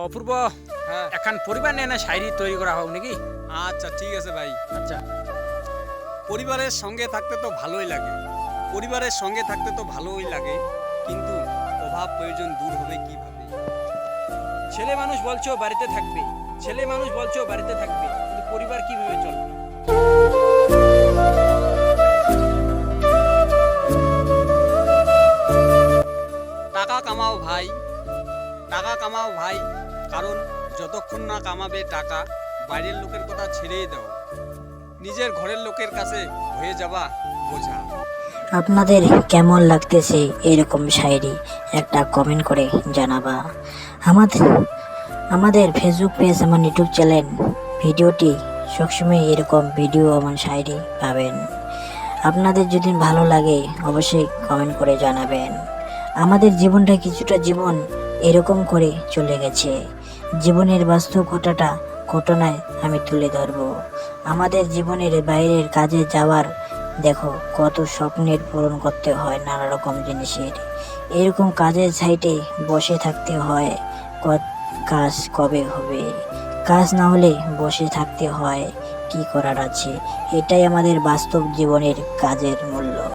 অপূর্ব হ্যাঁ এখন পরিবার নিয়ে না শায়রি তৈরি করা হোক নাকি? আচ্ছা ঠিক আছে ভাই। আচ্ছা পরিবারের সঙ্গে থাকতে তো ভালোই লাগে, পরিবারের সঙ্গে থাকতে তো ভালোই লাগে, কিন্তু অভাব প্রয়োজন দূর হবে কিভাবে? ছেলে মানুষ বলছো বাড়িতে থাকবে, ছেলে মানুষ বলছো বাড়িতে থাকবে, কিন্তু পরিবার কিভাবে চলবে? টাকা কামাও ভাই, টাকা কামাও ভাই, কারণ যতক্ষণ না কামাবে টাকা, বাইরের লোকের কথা ছেড়েই দাও, নিজের ঘরের লোকের কাছে হয়ে যাবা বোঝা। আপনাদের কেমন লাগতেছে এরকম শায়রি একটা কমেন্ট করে জানাবা। আমাদের আমাদের ফেসবুক পেজ, আমার ইউটিউব চ্যানেল ভিডিওটি সবসময় এরকম ভিডিও আমার শায়রি পাবেন। আপনাদের যদি ভালো লাগে অবশ্যই কমেন্ট করে জানাবেন। আমাদের জীবনটা কিছুটা জীবন এরকম করে চলে গেছে, জীবনের বাস্তব ঘটনায় আমি তুলে ধরবো। আমাদের জীবনের বাইরের কাজে যাওয়ার দেখো কত স্বপ্নের পূরণ করতে হয় নানা রকম জিনিসের, এরকম কাজের সাইটে বসে থাকতে হয়। কাজ কবে হবে, কাজ না হলে বসে থাকতে হয়, কি করার আছে? এটাই আমাদের বাস্তব জীবনের কাজের মূল্য।